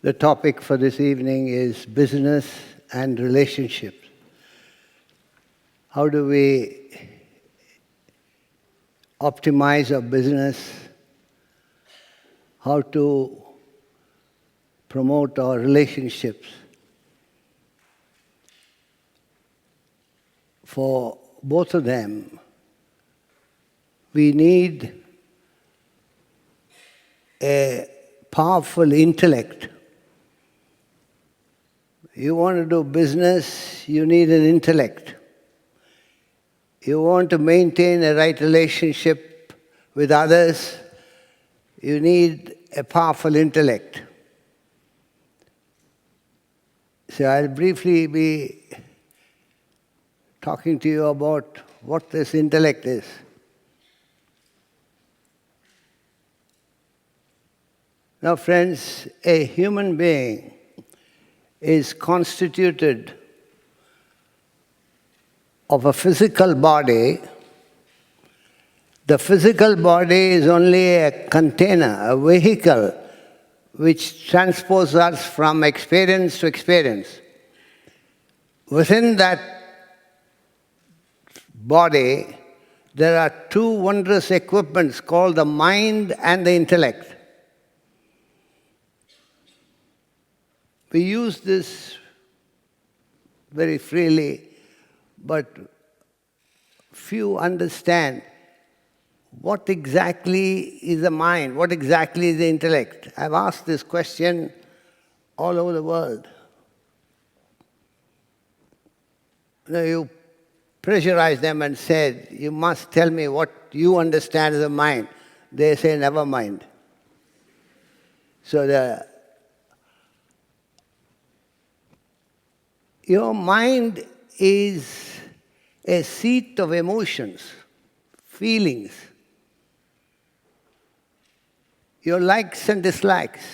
The topic for this evening is business and relationships. How do we optimize our business? How to promote our relationships? For both of them, we need a powerful intellect. You want to do business, you need an intellect. You want to maintain a right relationship with others, you need a powerful intellect. So I'll briefly be talking to you about what this intellect is. Now, friends, a human being is constituted of a physical body. The physical body is only a container, a vehicle, which transports us from experience to experience. Within that body, there are two wondrous equipments called the mind and the intellect. We use this very freely, but few understand what exactly is the mind, what exactly is the intellect. I've asked this question all over the world. You pressurize them and said, you must tell me what you understand as a mind. They say, never mind. So your mind is a seat of emotions, feelings, your likes and dislikes,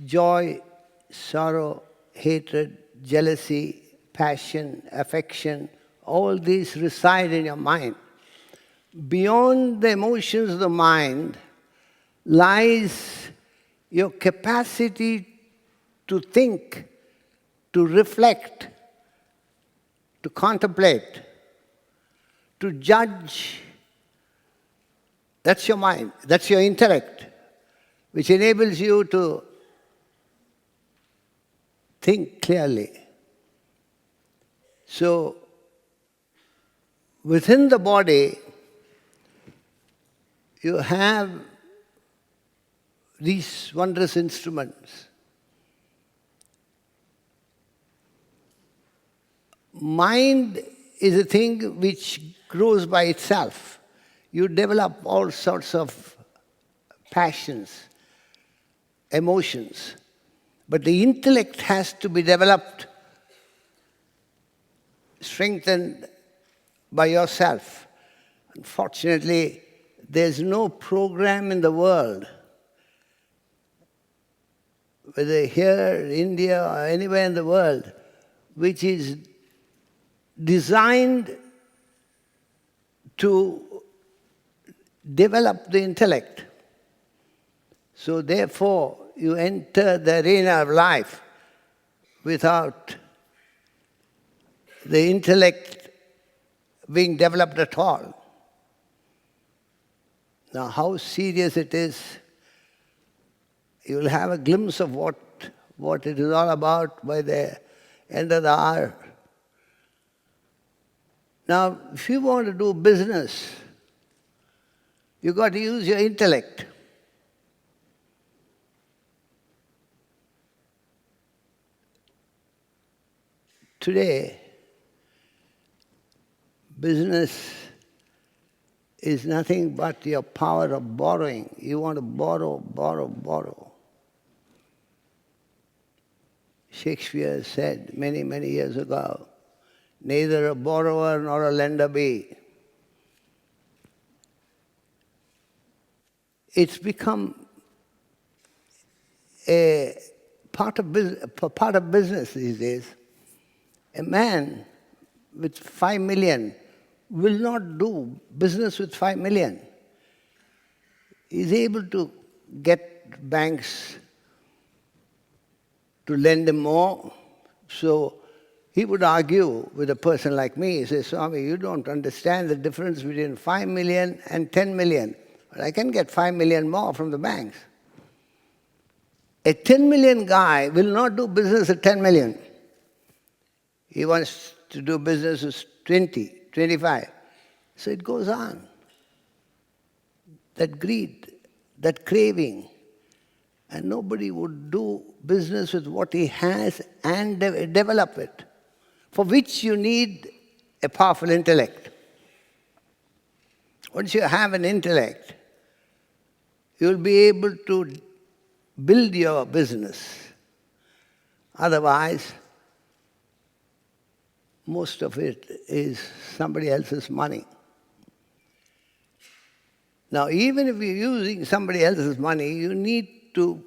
joy, sorrow, hatred, jealousy, passion, affection, all these reside in your mind. Beyond the emotions of the mind lies your capacity to think, to reflect, to contemplate, to judge. That's your mind, that's your intellect, which enables you to think clearly. So, within the body, you have these wondrous instruments. Mind is a thing which grows by itself. You develop all sorts of passions, emotions. But the intellect has to be developed, strengthened by yourself. Unfortunately, there's no program in the world, whether here, India, or anywhere in the world, which is designed to develop the intellect. So therefore, you enter the arena of life without the intellect being developed at all. Now, how serious it is, you'll have a glimpse of what it is all about by the end of the hour. Now, if you want to do business, you've got to use your intellect. Today, business is nothing but your power of borrowing. You want to borrow, borrow, borrow. Shakespeare said many, many years ago, neither a borrower nor a lender be. It's become a part of business these days. A man with 5 million will not do business with 5 million. He's able to get banks to lend him more. So he would argue with a person like me. He says, Swami, you don't understand the difference between 5 million and 10 million. But I can get 5 million more from the banks. A 10 million guy will not do business at 10 million. He wants to do business with 20, 25. So it goes on. That greed, that craving. And nobody would do business with what he has and develop it, for which you need a powerful intellect. Once you have an intellect, you'll be able to build your business. Otherwise, most of it is somebody else's money. Now, even if you're using somebody else's money, you need to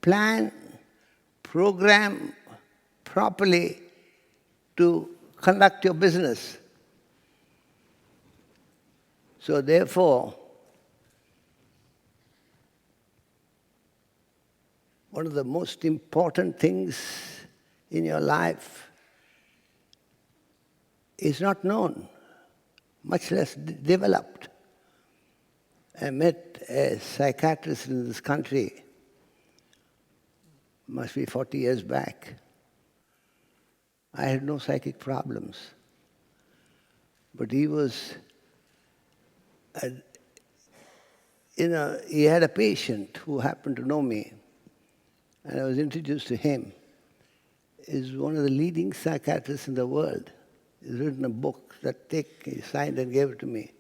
plan, program properly to conduct your business. So therefore, one of the most important things in your life is not known, much less developed. I met a psychiatrist in this country, must be 40 years back. I had no psychic problems. But he was, he had a patient who happened to know me, and I was introduced to him. He's one of the leading psychiatrists in the world. He's written a book that he signed and gave it to me.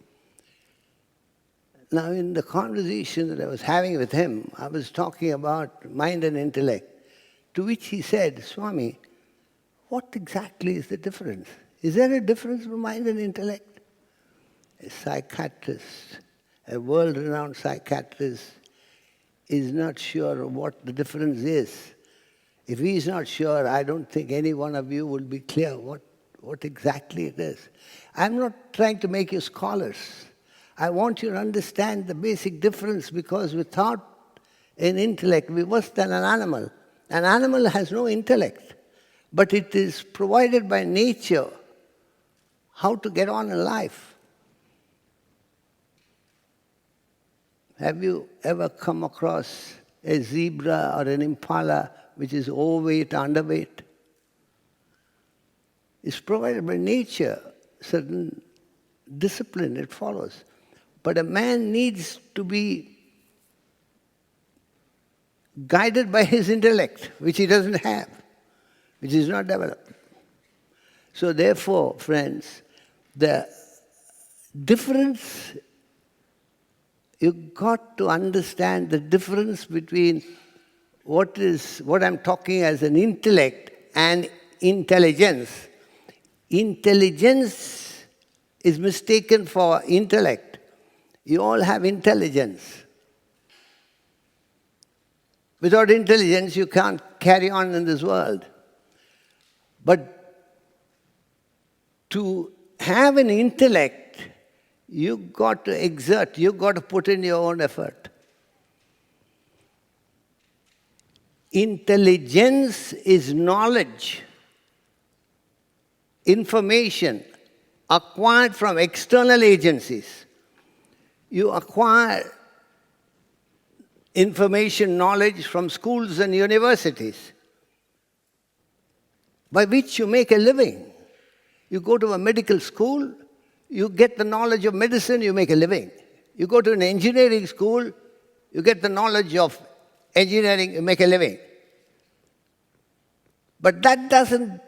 Now, in the conversation that I was having with him, I was talking about mind and intellect, to which he said, Swami, what exactly is the difference? Is there a difference between mind and intellect? A psychiatrist, a world-renowned psychiatrist, is not sure what the difference is. If he is not sure, I don't think any one of you will be clear what exactly it is. I'm not trying to make you scholars. I want you to understand the basic difference, because without an intellect, we're worse than an animal. An animal has no intellect, but it is provided by nature how to get on in life. Have you ever come across a zebra or an impala which is overweight, underweight? It's provided by nature, certain discipline it follows. But a man needs to be guided by his intellect, which he doesn't have, which is not developed. So therefore, friends, the difference, you've got to understand the difference between what I'm talking as an intellect and intelligence. Intelligence is mistaken for intellect. You all have intelligence. Without intelligence, you can't carry on in this world. But to have an intellect, you've got to exert, you've got to put in your own effort. Intelligence is knowledge, information acquired from external agencies. You acquire information, knowledge from schools and universities, by which you make a living. You go to a medical school, you get the knowledge of medicine, you make a living. You go to an engineering school, you get the knowledge of engineering, you make a living. But that doesn't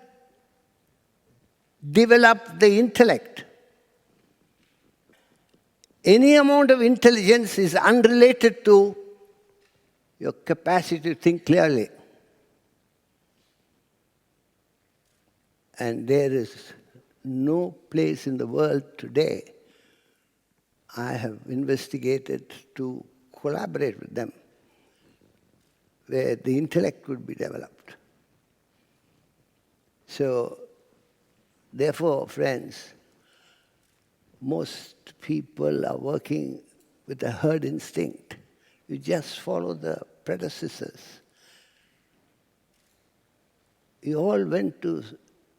develop the intellect. Any amount of intelligence is unrelated to your capacity to think clearly. And there is no place in the world today I have investigated to collaborate with them where the intellect could be developed. So, therefore, friends, most people are working with a herd instinct. You just follow the predecessors. You all went to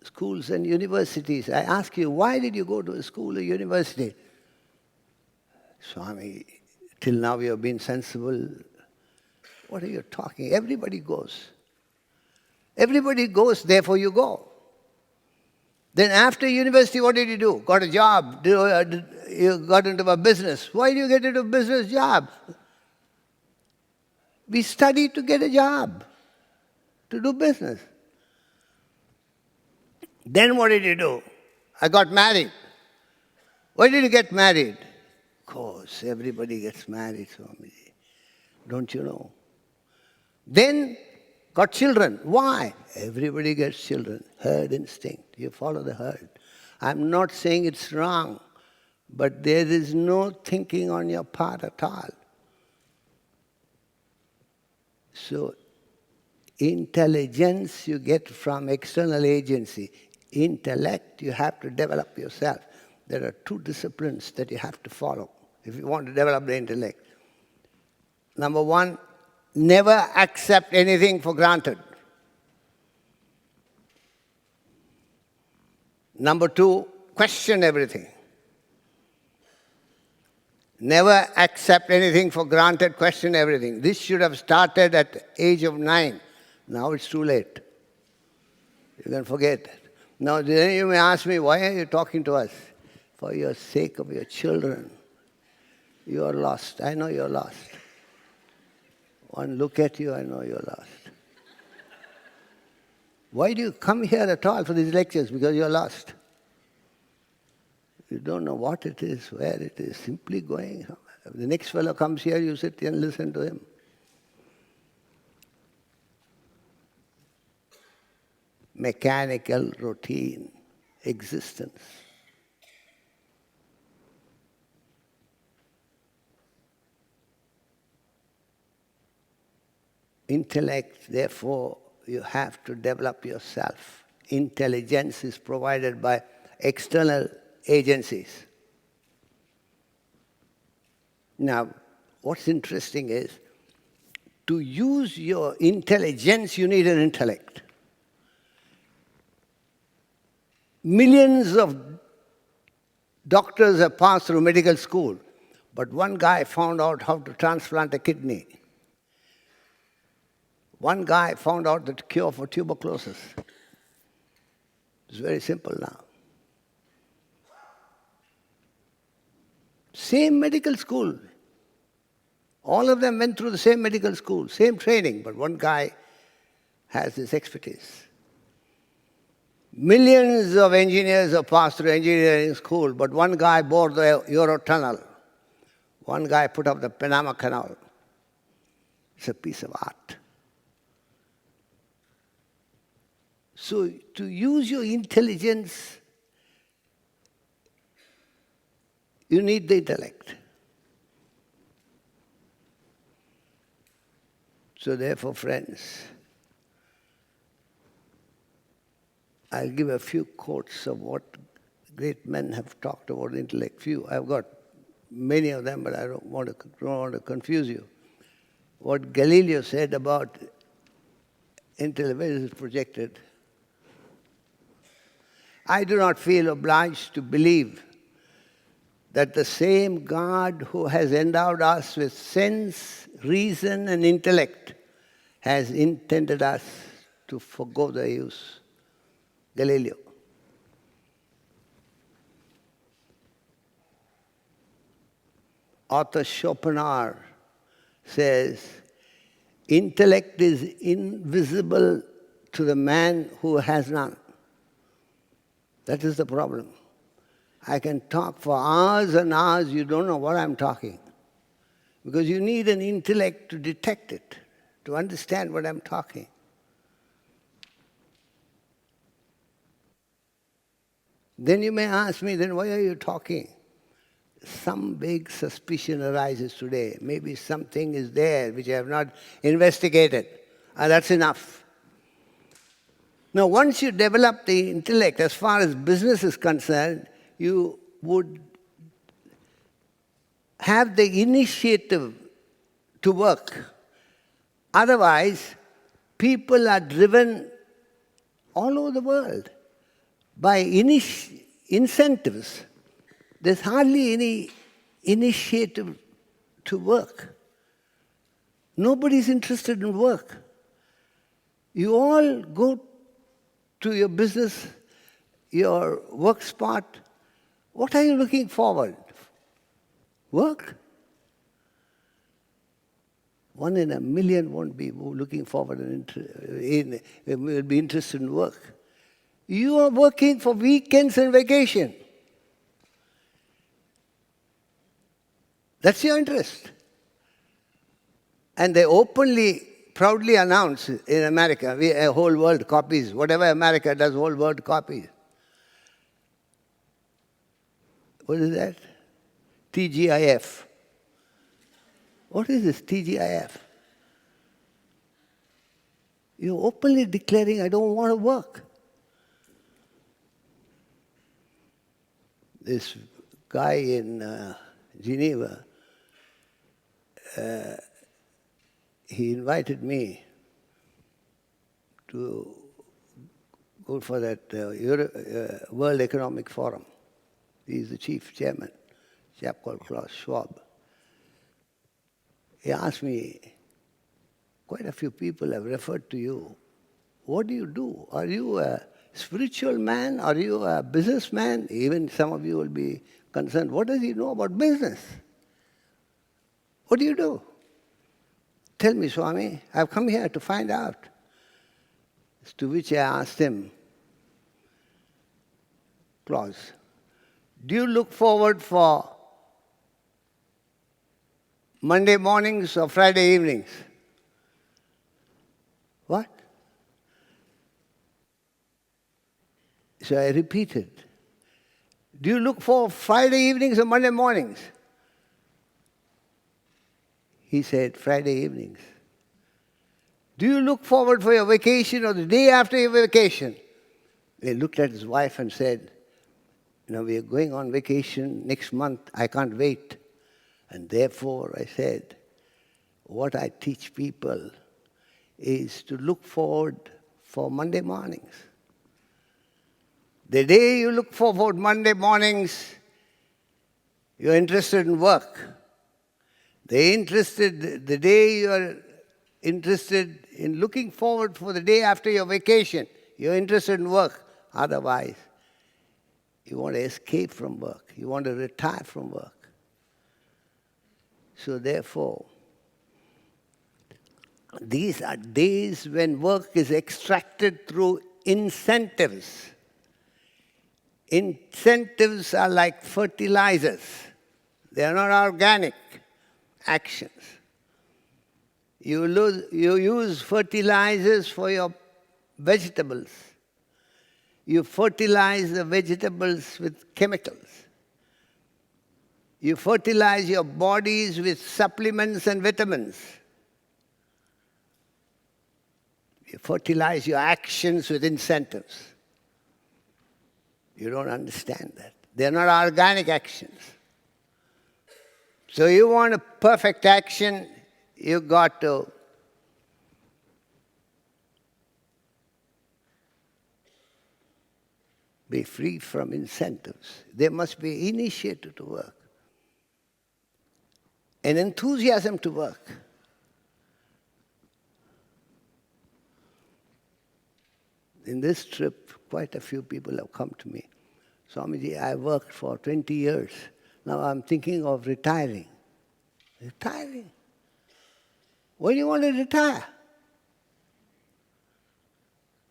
schools and universities. I ask you, why did you go to a school or university? Swami, till now you have been sensible. What are you talking? Everybody goes. Everybody goes, therefore you go. Then after university, what did you do? Got a job. You got into a business. Why do you get into a business job? We study to get a job, to do business. Then what did you do? I got married. Why did you get married? Of course, everybody gets married, Swami. Don't you know? Then got children. Why? Everybody gets children. Herd instinct. You follow the herd. I'm not saying it's wrong, but there is no thinking on your part at all. So, intelligence you get from external agency. Intellect you have to develop yourself. There are two disciplines that you have to follow if you want to develop the intellect. Number one, never accept anything for granted. Number two, question everything. Never accept anything for granted, question everything. This should have started at the age of 9. Now it's too late. You can forget that. Now then you may ask me, why are you talking to us? For your sake of your children. You are lost. I know you're lost. One look at you, I know you're lost. Why do you come here at all for these lectures? Because you're lost. You don't know what it is, where it is, simply going. If the next fellow comes here, you sit and listen to him. Mechanical routine, existence. Intellect, therefore, you have to develop yourself. Intelligence is provided by external agencies. Now, what's interesting is, to use your intelligence, you need an intellect. Millions of doctors have passed through medical school, but one guy found out how to transplant a kidney. One guy found out the cure for tuberculosis. It's very simple now. Same medical school. All of them went through the same medical school, same training, but one guy has this expertise. Millions of engineers have passed through engineering school, but one guy bored the Eurotunnel. One guy put up the Panama Canal. It's a piece of art. So to use your intelligence, you need the intellect. So therefore, friends, I'll give a few quotes of what great men have talked about intellect. Few. I've got many of them, but I don't want to confuse you. What Galileo said about intellect, where is it projected? I do not feel obliged to believe that the same God who has endowed us with sense, reason, and intellect has intended us to forgo their use. Galileo. Author Schopenhauer says, intellect is invisible to the man who has none. That is the problem. I can talk for hours and hours, you don't know what I'm talking. Because you need an intellect to detect it, to understand what I'm talking. Then you may ask me, then why are you talking? Some big suspicion arises today. Maybe something is there which I have not investigated. And that's enough. Now, once you develop the intellect, as far as business is concerned, you would have the initiative to work. Otherwise, people are driven all over the world. By incentives, there's hardly any initiative to work. Nobody's interested in work. You all go to your business, your work spot. What are you looking forward? Work? 1 in a million won't be looking forward will be interested in work. You are working for weekends and vacation. That's your interest. And they openly, proudly announce in America, a whole world copies. Whatever America does, whole world copies. What is that? TGIF. What is this TGIF? You're openly declaring, I don't want to work. This guy in Geneva, he invited me to go for that World Economic Forum. He's the chief chairman, a chap called Klaus Schwab. He asked me, quite a few people have referred to you. What do you do? Are you a spiritual man? Are you a businessman? Even some of you will be concerned. What does he know about business? What do you do? Tell me, Swami. I've come here to find out. To which I asked him, Klaus, do you look forward for Monday mornings or Friday evenings? What? So I repeated. Do you look for Friday evenings or Monday mornings? He said, Friday evenings. Do you look forward for your vacation or the day after your vacation? He looked at his wife and said, we are going on vacation next month. I can't wait. And therefore, I said, what I teach people is to look forward for Monday mornings. The day you look forward Monday mornings, you're interested in work. The day you're interested in looking forward for the day after your vacation, you're interested in work. Otherwise, you want to escape from work. You want to retire from work. So therefore, these are days when work is extracted through incentives. Incentives are like fertilizers. They are not organic actions. You use fertilizers for your vegetables. You fertilize the vegetables with chemicals. You fertilize your bodies with supplements and vitamins. You fertilize your actions with incentives. You don't understand that. They're not organic actions. So you want a perfect action, you got to be free from incentives. There must be initiative to work. An enthusiasm to work. In this trip, quite a few people have come to me. Swamiji, I worked for 20 years. Now I'm thinking of retiring. Retiring? Why do you want to retire?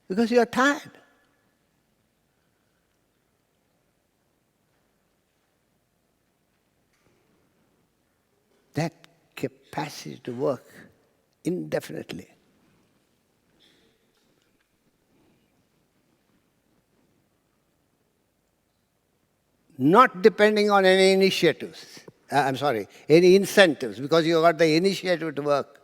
Because you're tired. That capacity to work indefinitely. Not depending on any initiatives. Any incentives, because you got the initiative to work.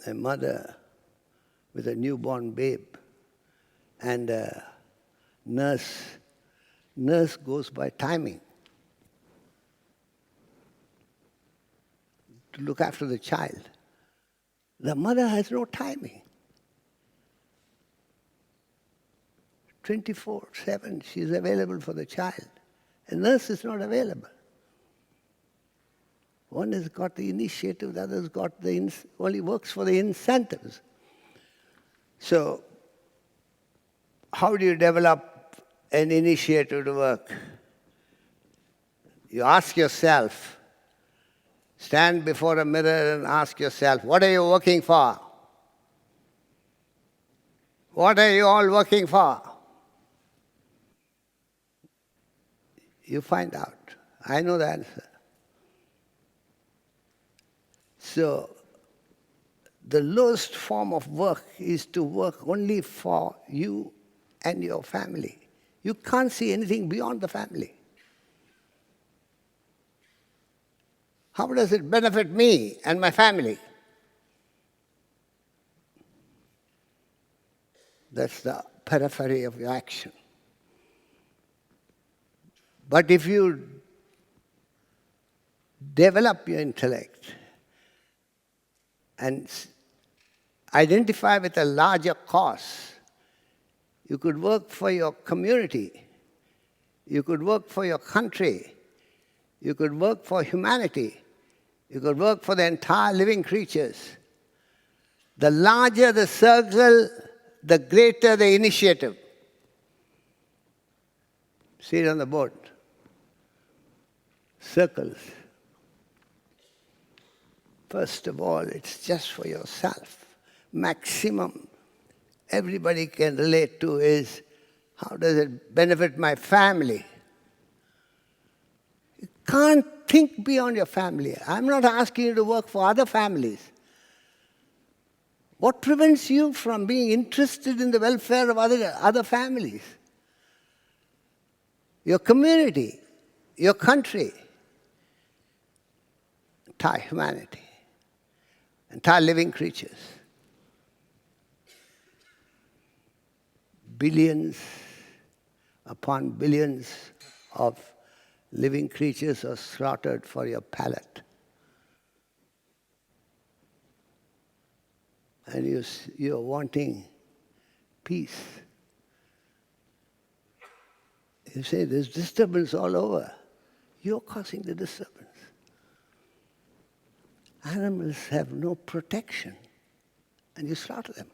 A mother with a newborn babe and a nurse. Nurse goes by timing. to look after the child. The mother has no timing. 24/7, she is available for the child. A nurse is not available. One has got the initiative, the other's got only works for the incentives. So, how do you develop an initiative to work? You ask yourself, stand before a mirror and ask yourself, what are you working for? What are you all working for? You find out. I know the answer. So, the lowest form of work is to work only for you and your family. You can't see anything beyond the family. How does it benefit me and my family? That's the periphery of your action. But if you develop your intellect and identify with a larger cause, you could work for your community, you could work for your country, you could work for humanity, you could work for the entire living creatures. The larger the circle, the greater the initiative. See it on the board. Circles. First of all, it's just for yourself. Maximum everybody can relate to is, how does it benefit my family? You can't think beyond your family. I'm not asking you to work for other families. What prevents you from being interested in the welfare of other families? Your community, your country, entire humanity, entire living creatures. Billions upon billions of living creatures are slaughtered for your palate. And you're wanting peace. You say, there's disturbance all over. You're causing the disturbance. Animals have no protection, and you slaughter them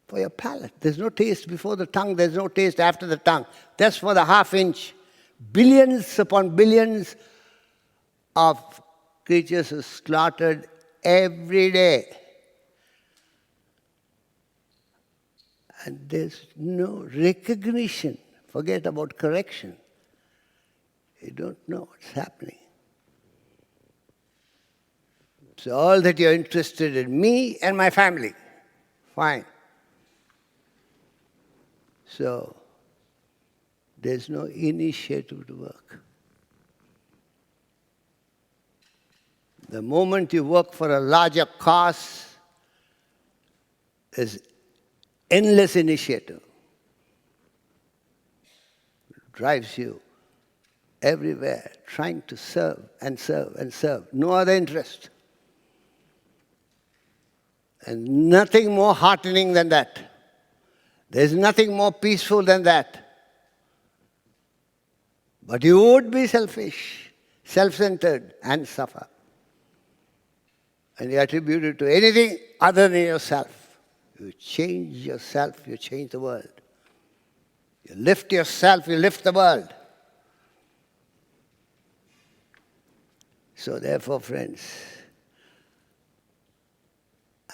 for your palate. There's no taste before the tongue, there's no taste after the tongue. That's for the half inch. Billions upon billions of creatures are slaughtered every day. And there's no recognition. Forget about correction. You don't know what's happening. So all that you're interested in, me and my family. Fine. So there's no initiative to work. The moment you work for a larger cause, there's endless initiative. It drives you everywhere, trying to serve and serve and serve. No other interest. And nothing more heartening than that. There's nothing more peaceful than that. But you would be selfish, self-centered, and suffer. And you attribute it to anything other than yourself. You change yourself, you change the world. You lift yourself, you lift the world. So therefore, friends,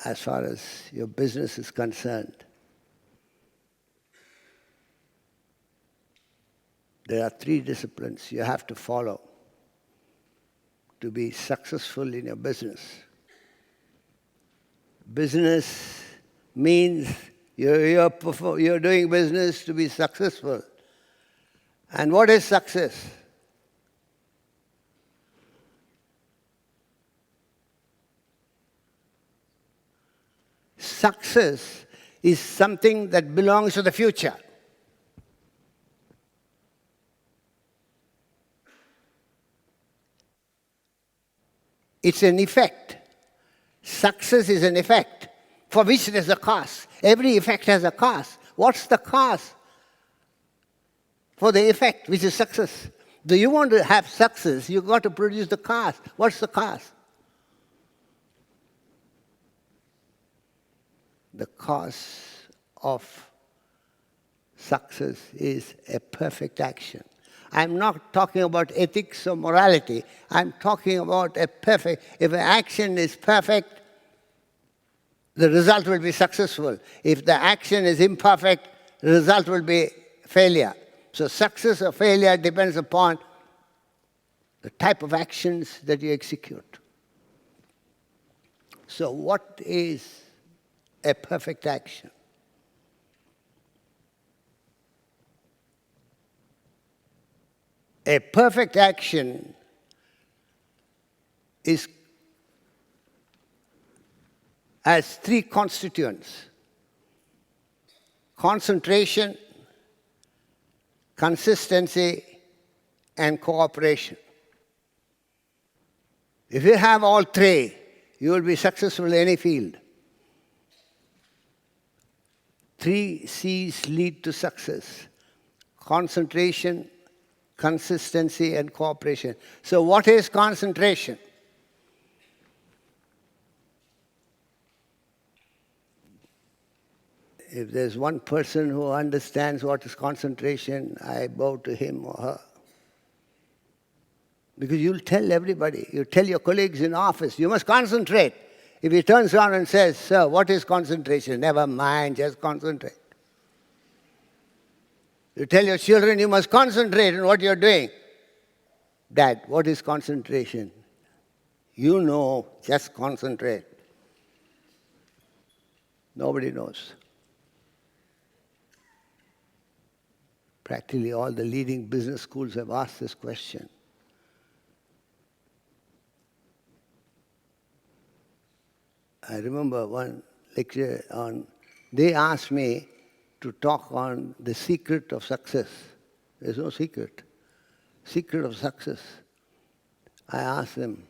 as far as your business is concerned, there are 3 disciplines you have to follow to be successful in your business. Business means you're doing business to be successful. And what is success? Success is something that belongs to the future. It's an effect. Success is an effect for which there's a cause. Every effect has a cause. What's the cause for the effect, which is success? Do you want to have success, you've got to produce the cause. What's the cause? The cause of success is a perfect action. I'm not talking about ethics or morality. I'm talking about a perfect. If an action is perfect, the result will be successful. If the action is imperfect, the result will be failure. So success or failure depends upon the type of actions that you execute. So what is a perfect action? A perfect action has three constituents: concentration, consistency, and cooperation. If you have all three, you will be successful in any field. 3 C's lead to success: concentration, consistency, and cooperation. So what is concentration? If there's one person who understands what is concentration, I bow to him or her. Because you'll tell everybody, you tell your colleagues in office, you must concentrate. If he turns around and says, "Sir, what is concentration?" Never mind, just concentrate. You tell your children, you must concentrate on what you're doing. Dad, what is concentration? You know, just concentrate. Nobody knows. Practically all the leading business schools have asked this question. I remember one lecture they asked me to talk on the secret of success. There's no secret. Secret of success. I asked them,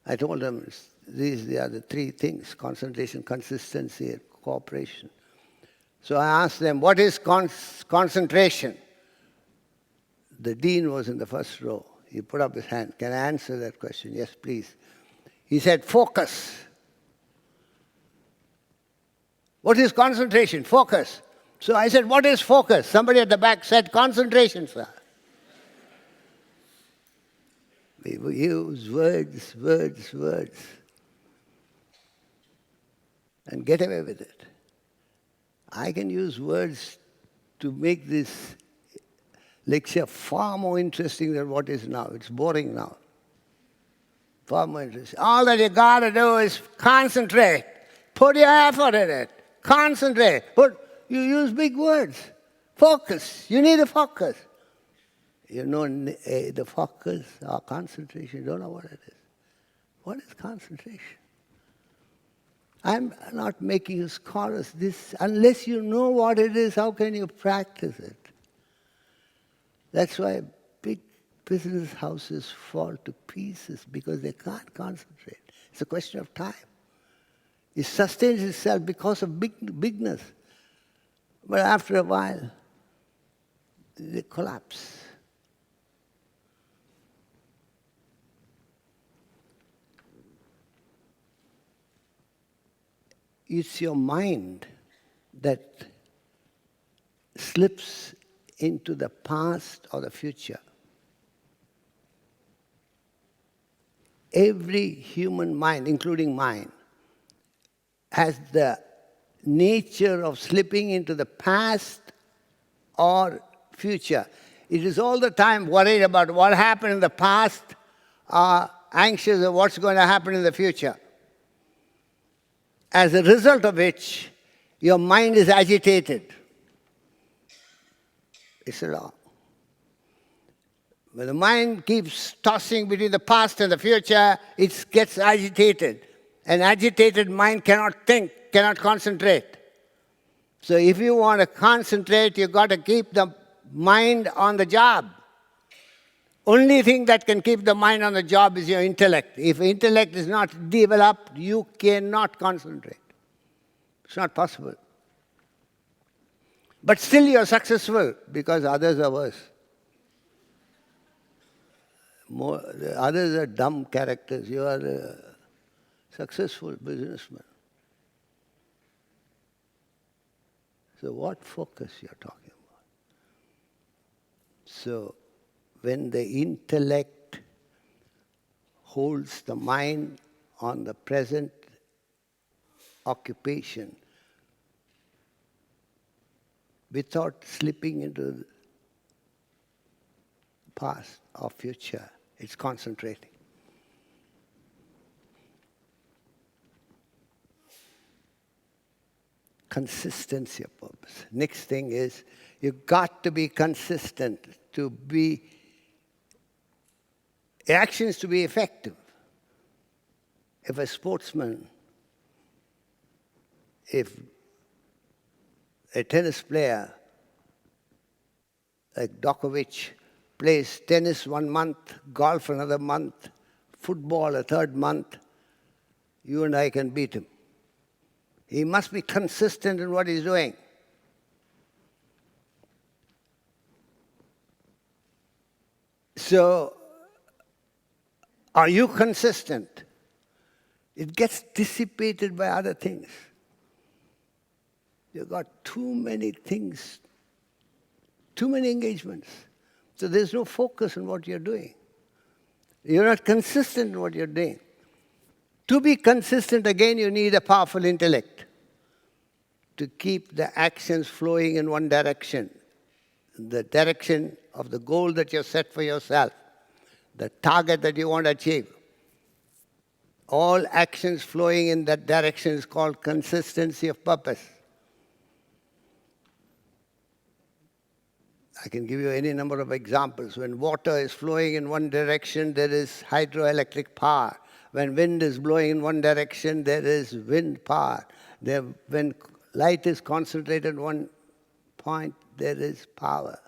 I told them, these are the 3 things: concentration, consistency, and cooperation. So I asked them, what is concentration? The dean was in the first row. He put up his hand. Can I answer that question? Yes, please. He said, focus. What is concentration? Focus. So I said, what is focus? Somebody at the back said, concentration, sir. We use words, and get away with it. I can use words to make this lecture far more interesting than what is now. It's boring now. Far more interesting. All that you got to do is concentrate. Put your effort in it. Concentrate. You use big words. Focus. You need a focus. You know the focus or concentration. You don't know what it is. What is concentration? I'm not making you scholars. Unless you know what it is, how can you practice it? That's why big business houses fall to pieces, because they can't concentrate. It's a question of time. It sustains itself because of bigness. But after a while, they collapse. It's your mind that slips into the past or the future. Every human mind, including mine, has the nature of slipping into the past or future. It is all the time worried about what happened in the past, or anxious of what's going to happen in the future. As a result of which, your mind is agitated. It's a law. When the mind keeps tossing between the past and the future, it gets agitated. An agitated mind cannot think, cannot concentrate. So if you want to concentrate, you've got to keep the mind on the job. Only thing that can keep the mind on the job is your intellect. If intellect is not developed, you cannot concentrate. It's not possible. But still you're successful because others are worse. The others are dumb characters. You are a successful businessman. So what focus you're talking about? So when the intellect holds the mind on the present occupation without slipping into the past or future, it's concentrating. Consistency of purpose. Next thing is, you've got to be consistent to be, actions to be effective. If a sportsman, if a tennis player like Djokovic plays tennis 1 month, golf another month, football a third month, you and I can beat him. He must be consistent in what he's doing. So, are you consistent? It gets dissipated by other things. You've got too many things, too many engagements. So there's no focus on what you're doing. You're not consistent in what you're doing. To be consistent, again, you need a powerful intellect to keep the actions flowing in one direction, the direction of the goal that you've set for yourself, the target that you want to achieve. All actions flowing in that direction is called consistency of purpose. I can give you any number of examples. When water is flowing in one direction, there is hydroelectric power. When wind is blowing in one direction, there is wind power. When light is concentrated at one point, there is power.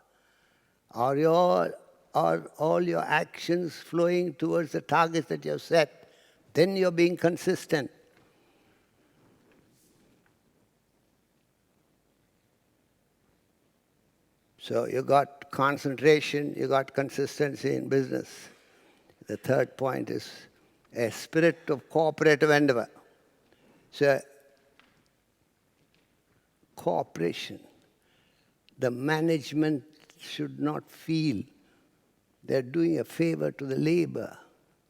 Are all your actions flowing towards the targets that you have set? Then you're being consistent. So you got concentration, you got consistency in business. The third point is a spirit of cooperative endeavor. So cooperation. The management should not feel they're doing a favor to the labor,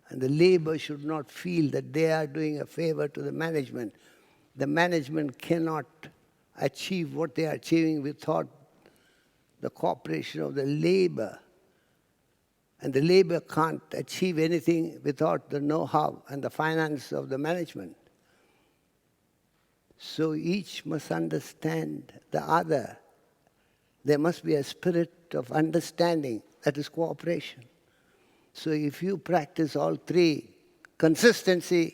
and the labor should not feel that they are doing a favor to the management. The management cannot achieve what they are achieving without the cooperation of the labor. And the labor can't achieve anything without the know-how and the finance of the management. So each must understand the other. There must be a spirit of understanding, that is cooperation. So if you practice all three, concentration,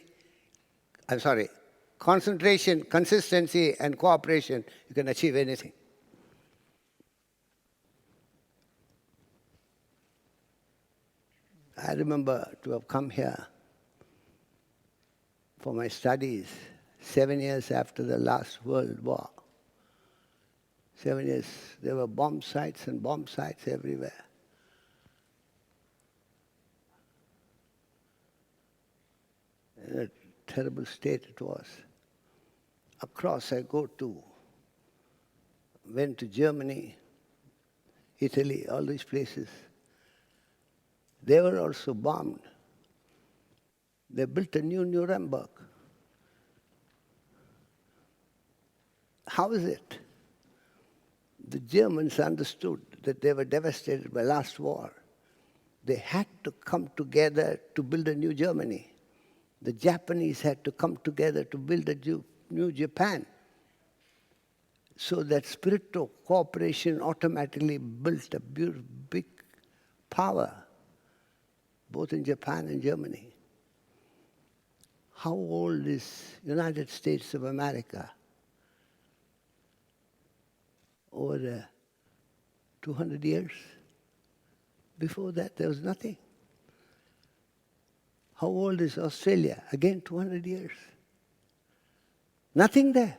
consistency, and cooperation, you can achieve anything. I remember to have come here for my studies 7 years after the last World War. 7 years, there were bomb sites and bomb sites everywhere. In a terrible state it was. Across I went to Germany, Italy, all these places. They were also bombed. They built a new Nuremberg. How is it? The Germans understood that they were devastated by last war. They had to come together to build a new Germany. The Japanese had to come together to build a new Japan. So that spirit of cooperation automatically built a big power, both in Japan and Germany. How old is United States of America? Over 200 years. Before that, there was nothing. How old is Australia? Again, 200 years. Nothing there.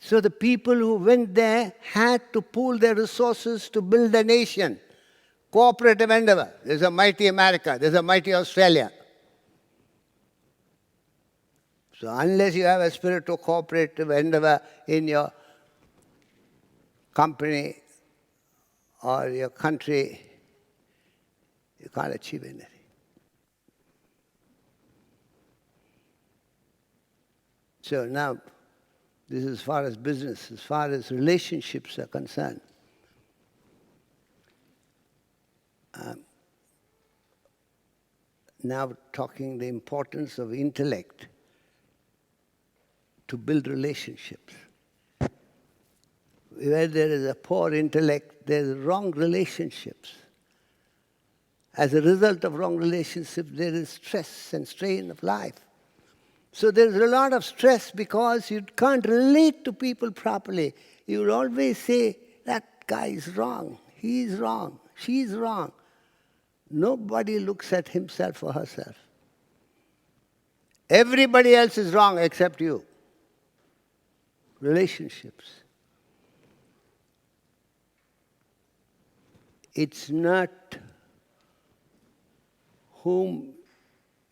So the people who went there had to pool their resources to build a nation. Cooperative endeavor. There's a mighty America. There's a mighty Australia. So unless you have a spirit of cooperative endeavor in your company or your country, you can't achieve anything. So now, this is as far as business, as far as relationships are concerned. Now talking the importance of intellect to build relationships. Where there is a poor intellect, there is wrong relationships. As a result of wrong relationships, there is stress and strain of life. So there is a lot of stress because you can't relate to people properly. You will always say, that guy is wrong, he is wrong, she is wrong. Nobody looks at himself or herself. Everybody else is wrong except you. Relationships. It's not whom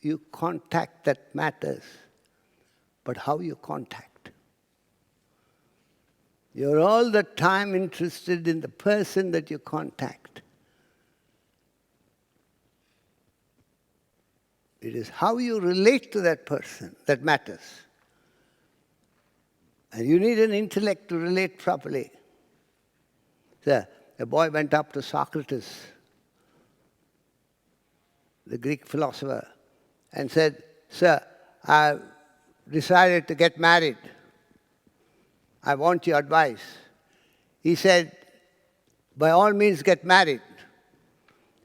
you contact that matters, but how you contact. You're all the time interested in the person that you contact. It is how you relate to that person that matters. And you need an intellect to relate properly. So, a boy went up to Socrates, the Greek philosopher, and said, "Sir, I've decided to get married. I want your advice." He said, "By all means get married.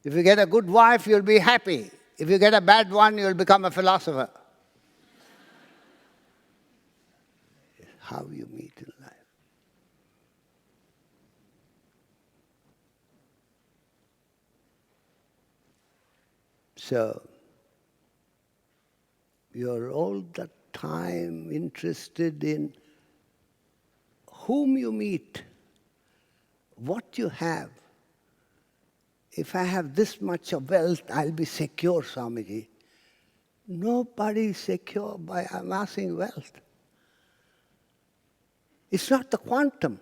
If you get a good wife, you'll be happy. If you get a bad one, you'll become a philosopher." It's how you meet in life. So, you're all the time interested in whom you meet, what you have. If I have this much of wealth, I'll be secure, Swamiji. Nobody is secure by amassing wealth. It's not the quantum.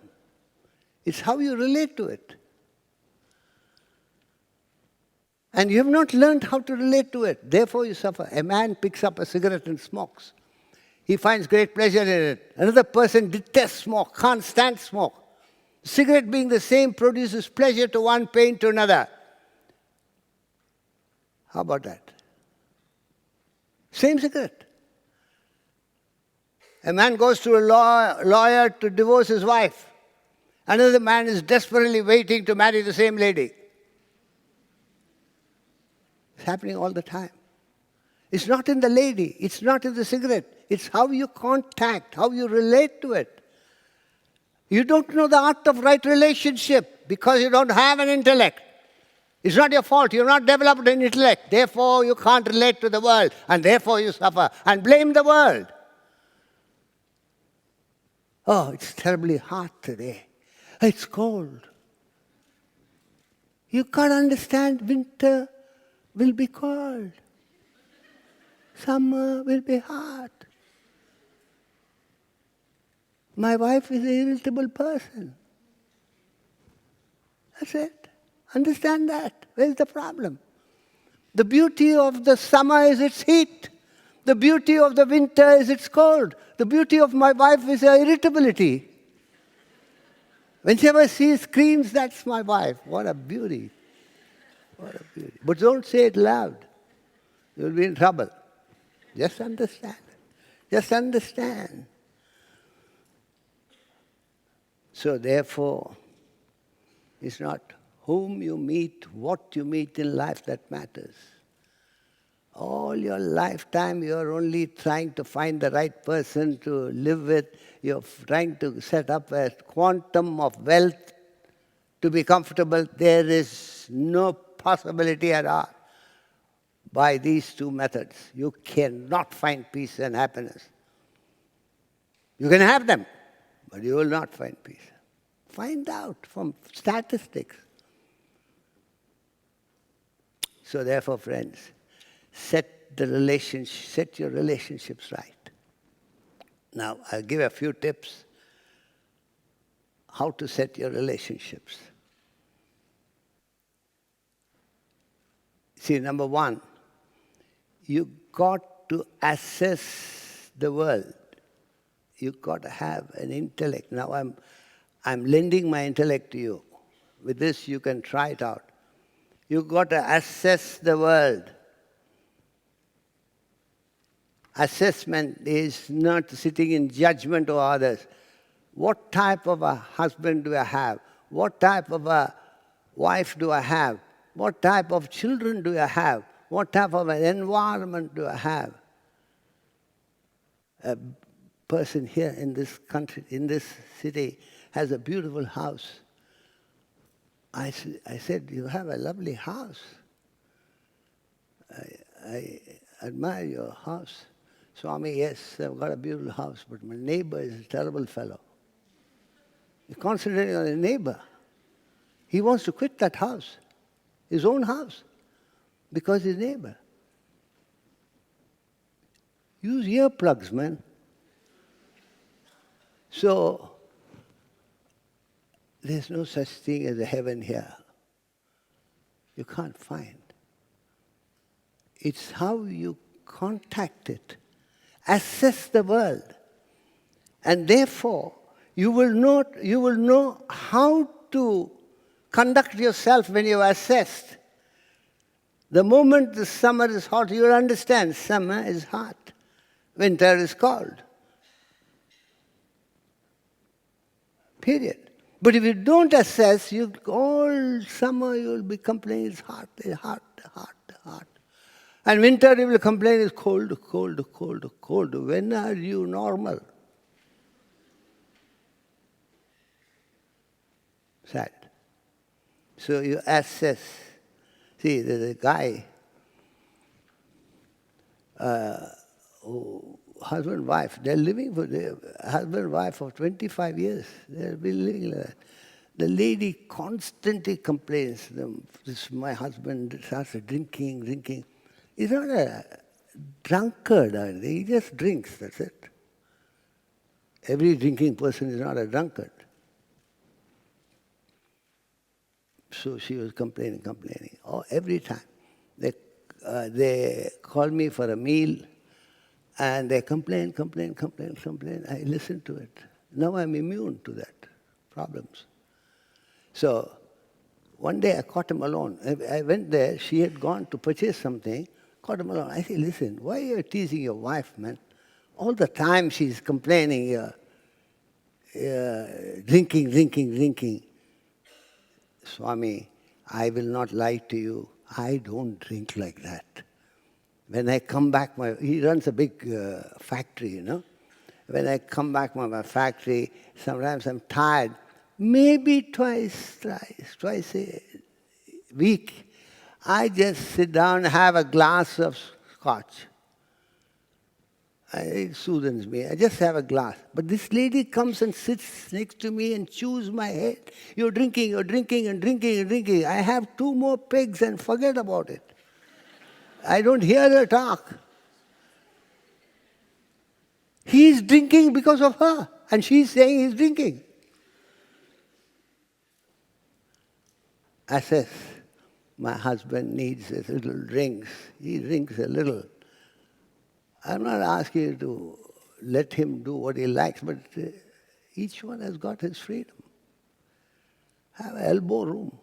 It's how you relate to it. And you have not learned how to relate to it. Therefore you suffer. A man picks up a cigarette and smokes. He finds great pleasure in it. Another person detests smoke, can't stand smoke. Cigarette being the same produces pleasure to one, pain to another. How about that? Same cigarette. A man goes to a lawyer to divorce his wife. Another man is desperately waiting to marry the same lady. It's happening all the time. It's not in the lady, it's not in the cigarette. It's how you contact, how you relate to it. You don't know the art of right relationship because you don't have an intellect. It's not your fault. You've not developed an intellect. Therefore, you can't relate to the world. And therefore, you suffer. And blame the world. Oh, it's terribly hot today. It's cold. You can't understand winter will be cold. Summer will be hot. My wife is an irritable person. That's it. Understand that. Where's the problem? The beauty of the summer is its heat. The beauty of the winter is its cold. The beauty of my wife is her irritability. Whenever she screams, that's my wife. What a beauty. What a beauty. But don't say it loud. You'll be in trouble. Just understand. Just understand. So therefore, it's not whom you meet, what you meet in life that matters. All your lifetime, you're only trying to find the right person to live with. You're trying to set up a quantum of wealth to be comfortable, there is no possibility at all. By these two methods, you cannot find peace and happiness. You can have them, but you will not find peace. Find out from statistics. So therefore, friends, set your relationships right. Now, I'll give a few tips how to set your relationships. See, number one, you got to assess the world. You got to have an intellect. Now I'm lending my intellect to you. With this, you can try it out. You got to assess the world. Assessment is not sitting in judgment of others. What type of a husband do I have? What type of a wife do I have? What type of children do I have? What type of an environment do I have? A person here in this country, in this city, has a beautiful house. I said, you have a lovely house. I admire your house. Swami, yes, I've got a beautiful house, but my neighbor is a terrible fellow. You're concentrating on a neighbor. He wants to quit that house, his own house, because his neighbor. Use earplugs, man. So, there's no such thing as a heaven here. You can't find. It's how you contact it. Assess the world. And therefore, you will know how to conduct yourself when you've assessed. The moment the summer is hot, you'll understand summer is hot. Winter is cold. Period. But if you don't assess, all summer you'll be complaining it's hot, it's hot, hot, hot. And winter you will complain it's cold, cold, cold, cold. When are you normal? Sad. So you assess. See, there's a guy, husband and wife, they're living for husband and wife for 25 years. They've been living like that. The lady constantly complains, my husband starts drinking. He's not a drunkard, he just drinks, that's it. Every drinking person is not a drunkard. So she was complaining. Every time. They call me for a meal, and they complain. I listen to it. Now I'm immune to that problems. So one day I caught him alone. I went there, she had gone to purchase something, caught him alone. I said, listen, why are you teasing your wife, man? All the time she's complaining, drinking. Swami, I will not lie to you. I don't drink like that. When I come back, he runs a big factory, you know. When I come back from my factory, sometimes I'm tired. Maybe twice a week, I just sit down and have a glass of scotch. It soothes me. I just have a glass. But this lady comes and sits next to me and chews my head. You're drinking. I have 2 more pegs and forget about it. I don't hear her talk. He's drinking because of her, and she's saying he's drinking. Assess. My husband needs a little drinks. He drinks a little. I'm not asking you to let him do what he likes, but each one has got his freedom. Have elbow room.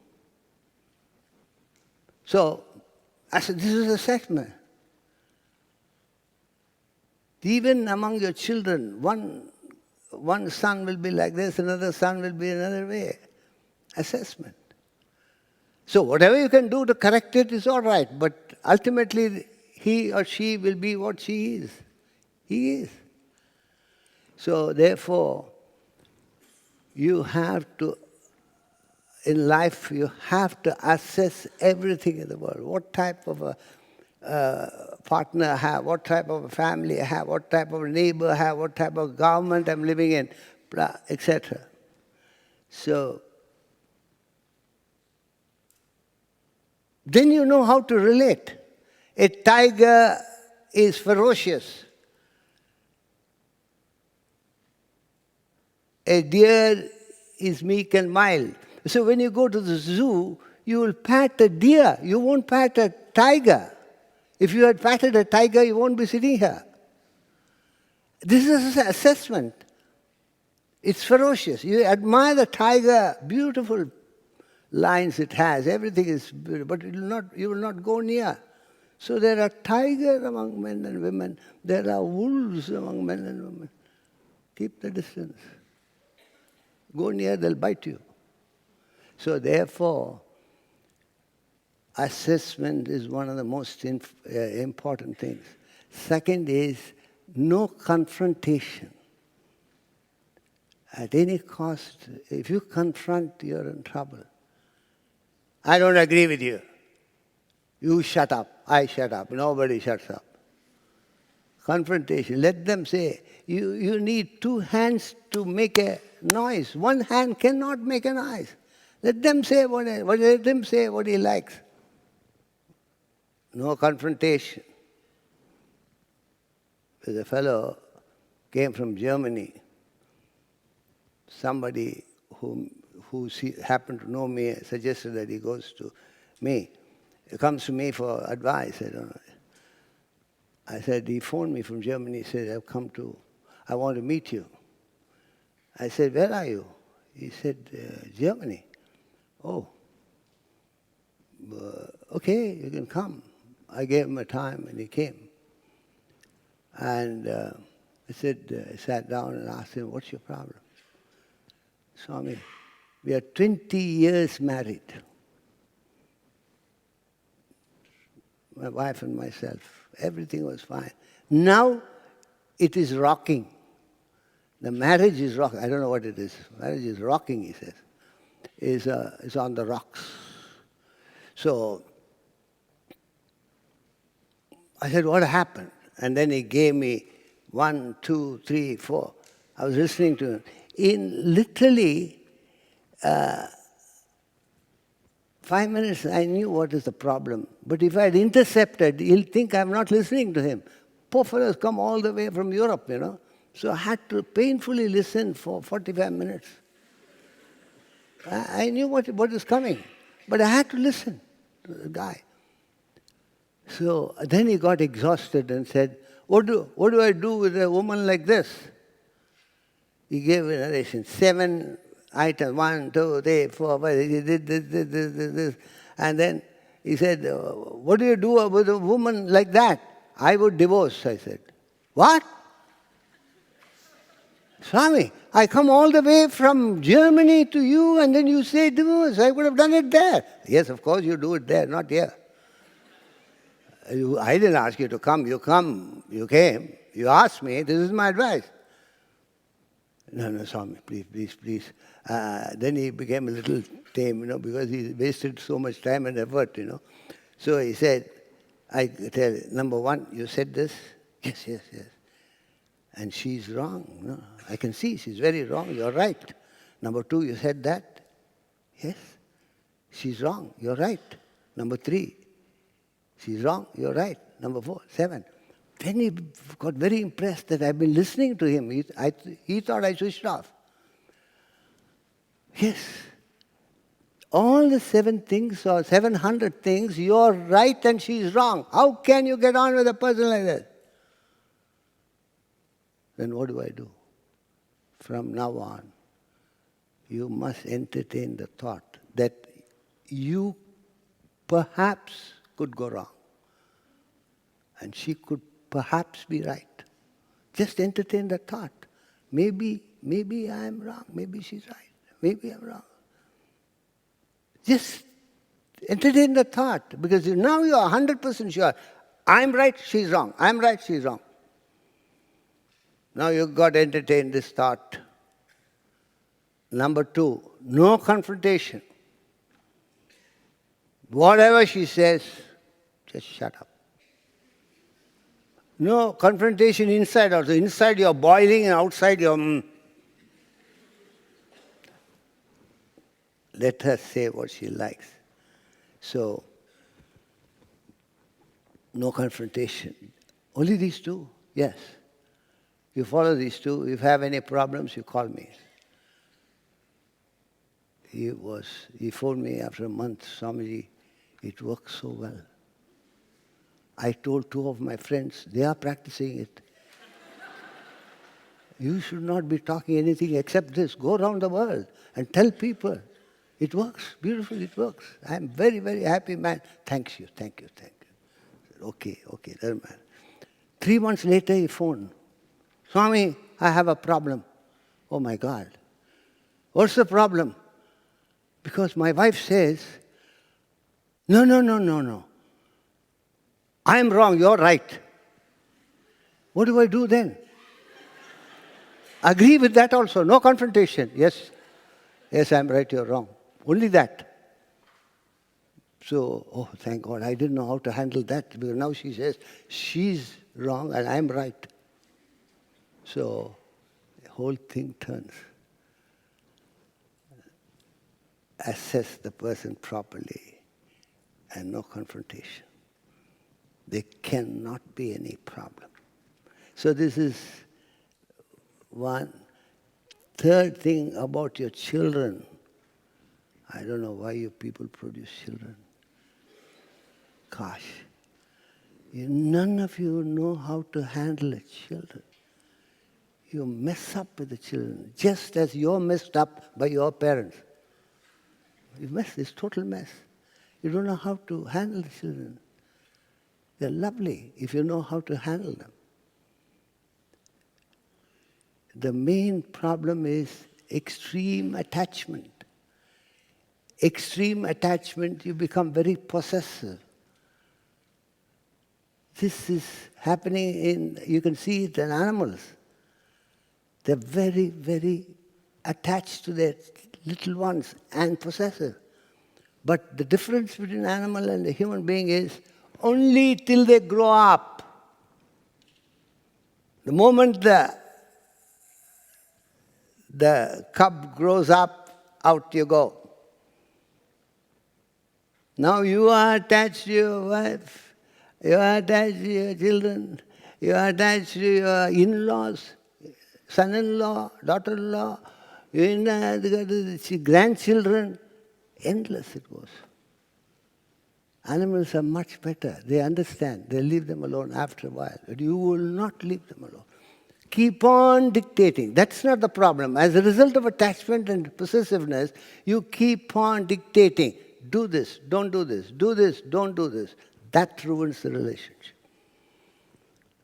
So, I said, this is assessment. Even among your children, one son will be like this, another son will be another way. Assessment. So whatever you can do to correct it is all right, but ultimately he or she will be what she is. He is. So therefore, you have to in life you have to assess everything in the world. What type of a partner I have, what type of a family I have, what type of a neighbor I have, what type of government I'm living in, etc. So, then you know how to relate. A tiger is ferocious. A deer is meek and mild. So when you go to the zoo, you will pat a deer. You won't pat a tiger. If you had patted a tiger, you won't be sitting here. This is an assessment. It's ferocious. You admire the tiger, beautiful lines it has, everything is beautiful, but you will not go near. So there are tigers among men and women. There are wolves among men and women. Keep the distance. Go near, they'll bite you. So therefore, assessment is one of the most important things. Second is no confrontation. At any cost, if you confront, you're in trouble. I don't agree with you. You shut up, I shut up, nobody shuts up. Confrontation, let them say, you need two hands to make a noise. One hand cannot make a noise. Let them say let him say what he likes. No confrontation. There's a fellow came from Germany. Somebody who happened to know me suggested that he goes to me. He comes to me for advice. I said, he phoned me from Germany. He said, I want to meet you. I said, where are you? He said, Germany. Oh, okay, you can come. I gave him a time and he came. And I sat down and asked him, what's your problem? Swami, we are 20 years married. My wife and myself. Everything was fine. Now it is rocking. The marriage is rocking. I don't know what it is. Marriage is rocking, he says. Is on the rocks. So I said, what happened? And then he gave me 1, 2, 3, 4. I was listening to him. In literally 5 minutes, I knew what is the problem. But if I had intercepted, he'll think I'm not listening to him. Poor fellows come all the way from Europe, So I had to painfully listen for 45 minutes. I knew what is coming, but I had to listen to the guy. So then he got exhausted and said, what do I do with a woman like this? He gave a narration, 7 items, 1, 2, 3, 4, 5, he did this. And then he said, what do you do with a woman like that? I would divorce, I said. What? Swami, I come all the way from Germany to you and then you say divorce. I would have done it there. Yes, of course you do it there, not here. I didn't ask you to come. You came. You asked me, this is my advice. No, Swami, please. Then he became a little tame, because he wasted so much time and effort, So he said, I tell you, number 1, you said this? Yes. And she's wrong. No, I can see she's very wrong. You're right. Number 2, you said that? Yes. She's wrong. You're right. Number 3, she's wrong. You're right. Number 4, 7. Then he got very impressed that I've been listening to him. He thought I switched off. Yes. All the 7 things or 700 things, you're right and she's wrong. How can you get on with a person like that? Then what do I do? From now on, you must entertain the thought that you perhaps could go wrong. And she could perhaps be right. Just entertain the thought. Maybe I'm wrong. Maybe she's right. Maybe I'm wrong. Just entertain the thought, because now you are 100% sure. I'm right, she's wrong. I'm right, she's wrong. Now you've got to entertain this thought. Number 2, no confrontation. Whatever she says, just shut up. No confrontation inside also. Inside you're boiling and outside you're... Let her say what she likes. So, no confrontation. Only these two, yes. You follow these two. If you have any problems, you call me. He phoned me after a month, Swamiji, it works so well. I told two of my friends, they are practicing it. You should not be talking anything except this. Go around the world and tell people. It works, beautiful, it works. I'm very, very happy, man. Thank you. Okay, doesn't matter. 3 months later, he phoned. Swami, I have a problem. Oh my God. What's the problem? Because my wife says, no. I'm wrong, you're right. What do I do then? Agree with that also, no confrontation. Yes, I'm right, you're wrong. Only that. So, oh, thank God, I didn't know how to handle that, because now she says she's wrong and I'm right. So, the whole thing turns. Assess the person properly and no confrontation. There cannot be any problem. So this is one. Third thing about your children. I don't know why you people produce children. Gosh. None of you know how to handle the children. You mess up with the children, just as you're messed up by your parents. You mess, it's total mess. You don't know how to handle the children. They're lovely if you know how to handle them. The main problem is extreme attachment. Extreme attachment, you become very possessive. This is happening you can see it in animals. They're very, very attached to their little ones and possessive. But the difference between an animal and a human being is only till they grow up. The moment the cub grows up, out you go. Now you are attached to your wife, you are attached to your children, you are attached to your in-laws, son-in-law, daughter-in-law, grandchildren. Endless it goes. Animals are much better. They understand. They leave them alone after a while. But you will not leave them alone. Keep on dictating. That's not the problem. As a result of attachment and possessiveness, you keep on dictating. Do this, don't do this. Do this, don't do this. That ruins the relationship.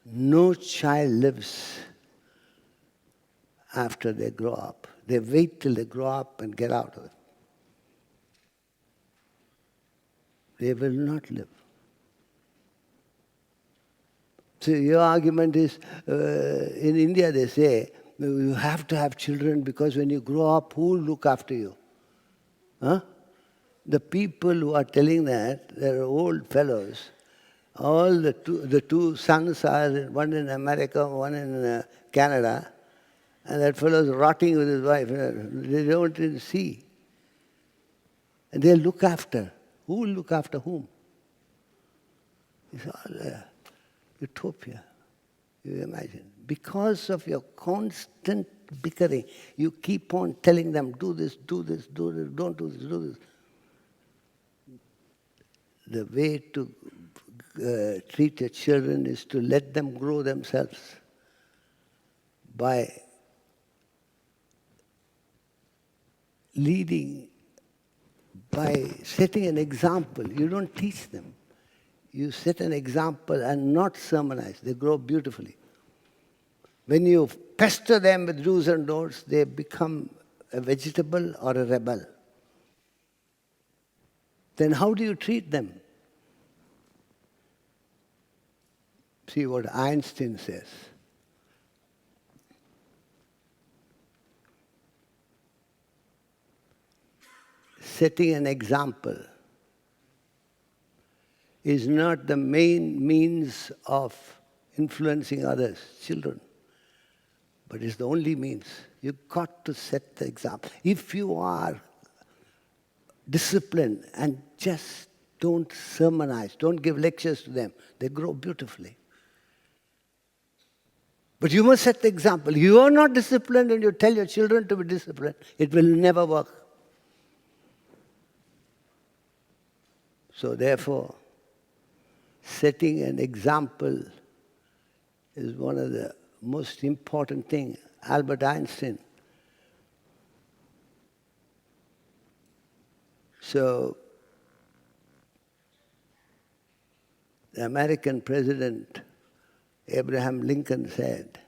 No child lives after they grow up. They wait till they grow up and get out of it. They will not live. So your argument is, in India they say, you have to have children because when you grow up, who will look after you? Huh? The people who are telling that, they're old fellows. All the two sons are, one in America, one in Canada, and that fellow is rotting with his wife. They don't even see. And they look after. Who will look after whom? It's all utopia. You imagine. Because of your constant bickering, you keep on telling them, do this, don't do this, do this. The way to treat your children is to let them grow themselves by leading, by setting an example. You don't teach them. You set an example and not sermonize. They grow beautifully. When you pester them with do's and don'ts, they become a vegetable or a rebel. Then how do you treat them? See what Einstein says. Setting an example is not the main means of influencing others, children, but it's the only means. You've got to set the example. If you are disciplined and just don't sermonize, don't give lectures to them, they grow beautifully. But you must set the example. You are not disciplined and you tell your children to be disciplined, it will never work. So therefore, setting an example is one of the most important things. Albert Einstein. So, the American president, Abraham Lincoln, said,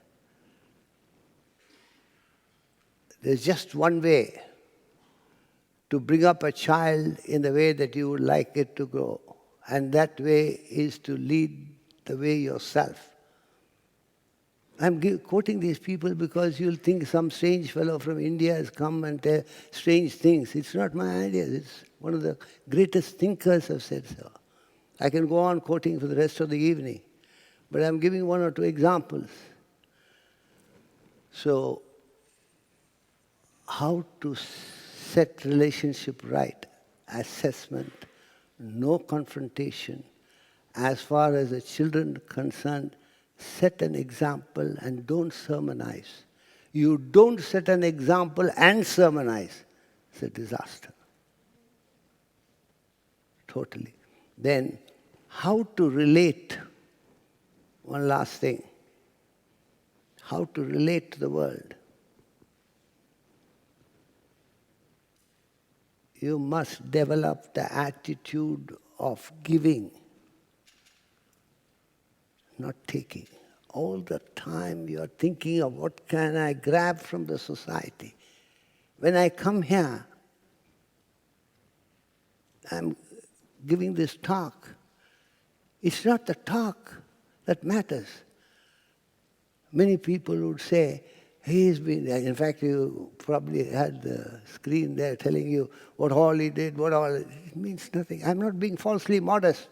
there's just one way to bring up a child in the way that you would like it to grow. And that way is to lead the way yourself. I'm quoting these people because you'll think some strange fellow from India has come and tell strange things. It's not my idea. It's one of the greatest thinkers have said so. I can go on quoting for the rest of the evening, but I'm giving one or two examples. So, how to set relationship right? Assessment, no confrontation. As far as the children are concerned, set an example and don't sermonize. You don't set an example and sermonize. It's a disaster. Totally. Then, how to relate? One last thing. How to relate to the world. You must develop the attitude of giving, not taking. All the time you are thinking of what can I grab from the society. When I come here, I'm giving this talk. It's not the talk that matters. Many people would say, he's been there. In fact, you probably had the screen there telling you what all he did, what all. It means nothing. I'm not being falsely modest.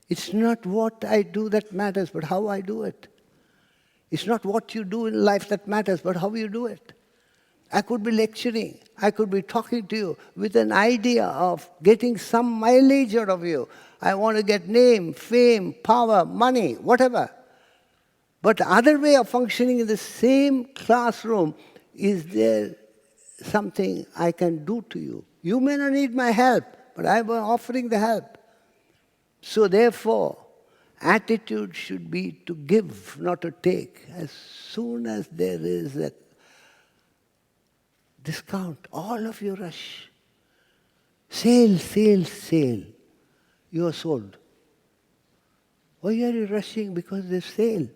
It's not what I do that matters, but how I do it. It's not what you do in life that matters, but how you do it. I could be lecturing. I could be talking to you with an idea of getting some mileage out of you. I want to get name, fame, power, money, whatever. But the other way of functioning in the same classroom, is there something I can do to you? You may not need my help, but I'm offering the help. So therefore, attitude should be to give, not to take. As soon as there is a discount, all of you rush. Sale, sale, sale. You are sold. Why are you rushing? Because there's sale.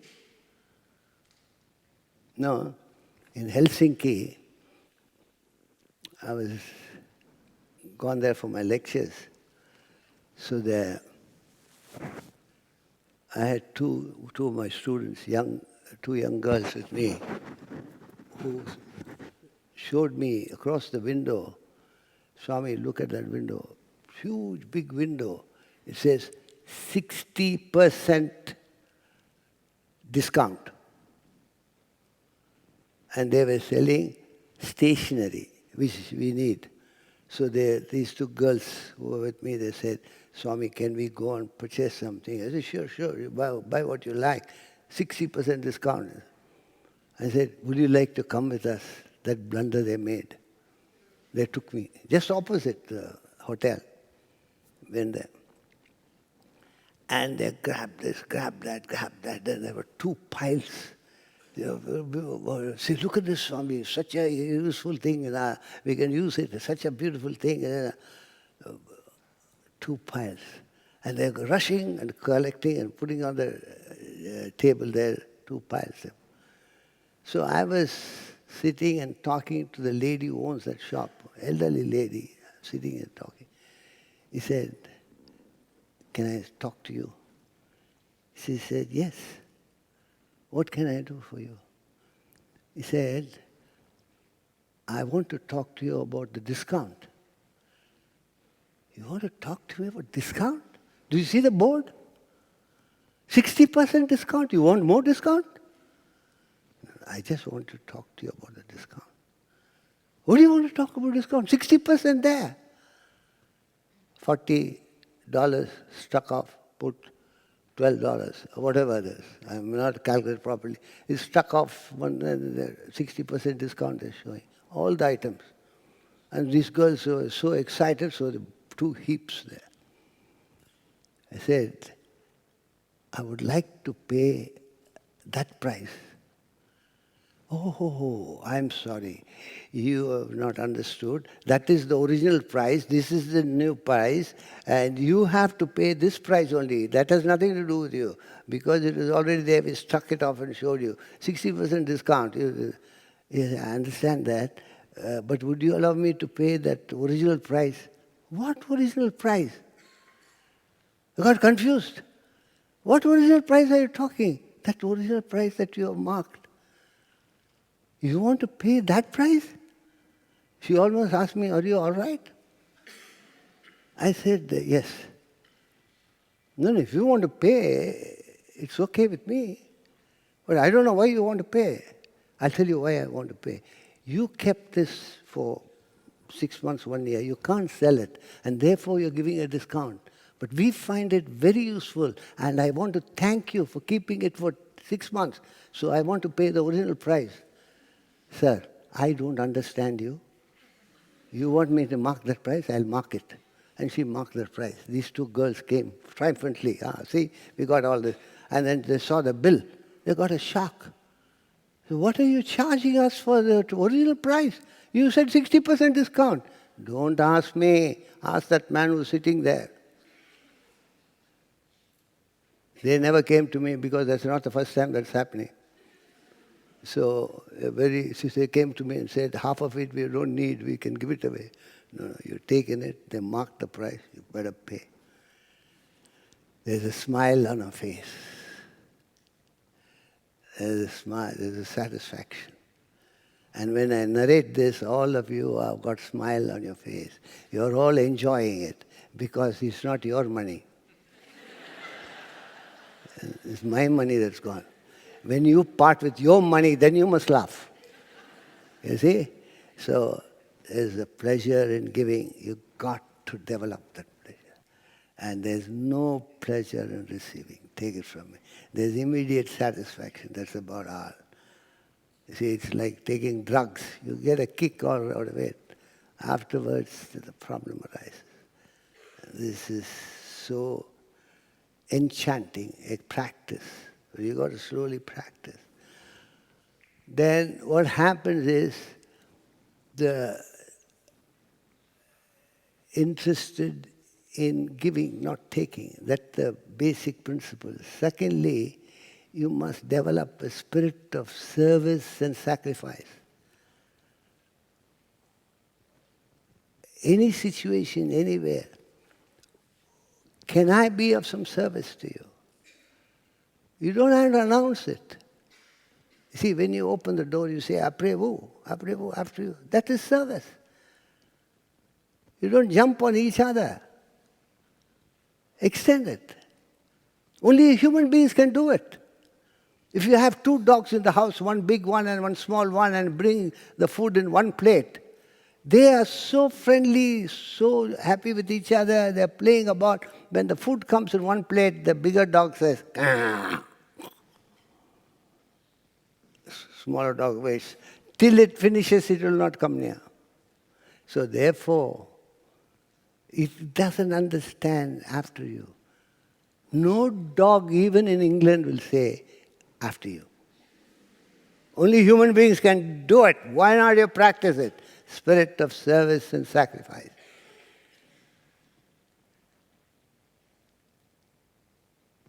No, in Helsinki, I was gone there for my lectures. So there, I had two of my students, two young girls with me, who showed me across the window, Swami, look at that window, huge big window. It says 60% discount. And they were selling stationery, which we need. So these two girls who were with me, they said, Swami, can we go and purchase something? I said, sure, you buy what you like, 60% discount. I said, would you like to come with us? That blunder they made. They took me, just opposite the hotel. Went there. And they grabbed this, grabbed that. Then there were two piles. Say, look at this, Swami, such a useful thing. We can use it, such a beautiful thing. Two piles. And they're rushing and collecting and putting on the table there, two piles. So I was sitting and talking to the lady who owns that shop, elderly lady, sitting and talking. He said, can I talk to you? She said, yes. What can I do for you? He said, I want to talk to you about the discount. You want to talk to me about discount? Do you see the board? 60% discount. You want more discount? I just want to talk to you about the discount. What do you want to talk about discount? 60% there. $40 struck off, put $12, or whatever it is. I'm not calculating properly. It's struck off, 60% discount is showing. All the items. And these girls were so excited, so the two heaps there. I said, I would like to pay that price. Oh, I'm sorry. You have not understood. That is the original price. This is the new price. And you have to pay this price only. That has nothing to do with you. Because it is already there. We struck it off and showed you. 60% discount. Yes, I understand that. But would you allow me to pay that original price? What original price? I got confused. What original price are you talking? That original price that you have marked. You want to pay that price? She almost asked me, are you all right? I said, yes. No, if you want to pay, it's okay with me. But I don't know why you want to pay. I'll tell you why I want to pay. You kept this for 6 months, 1 year. You can't sell it. And therefore, you're giving a discount. But we find it very useful. And I want to thank you for keeping it for 6 months. So I want to pay the original price. Sir, I don't understand you. You want me to mark that price? I'll mark it. And she marked that price. These two girls came triumphantly. See, we got all this. And then they saw the bill. They got a shock. So what are you charging us for the original price? You said 60% discount. Don't ask me. Ask that man who's sitting there. They never came to me because that's not the first time that's happening. So they came to me and said, half of it we don't need, we can give it away. No, you've taken it, they marked the price, you better pay. There's a smile on her face. There's a smile, there's a satisfaction. And when I narrate this, all of you have got smile on your face. You're all enjoying it because it's not your money. It's my money that's gone. When you part with your money, then you must laugh. You see? So there's a pleasure in giving. You've got to develop that pleasure. And there's no pleasure in receiving. Take it from me. There's immediate satisfaction. That's about all. You see, it's like taking drugs. You get a kick out of it. Afterwards, the problem arises. This is so enchanting, a practice. You've got to slowly practice. Then what happens is the interested in giving, not taking. That's the basic principle. Secondly, you must develop a spirit of service and sacrifice. Any situation, anywhere, can I be of some service to you? You don't have to announce it. You see, when you open the door, you say, après-vous, after you. That is service. You don't jump on each other. Extend it. Only human beings can do it. If you have 2 dogs in the house, one big one and one small one, and bring the food in one plate, they are so friendly, so happy with each other, they're playing about. When the food comes in one plate, the bigger dog says, "Ah." Smaller dog waits. Till it finishes, it will not come near. So therefore, it doesn't understand after you. No dog, even in England, will say, after you. Only human beings can do it. Why not you practice it? Spirit of service and sacrifice.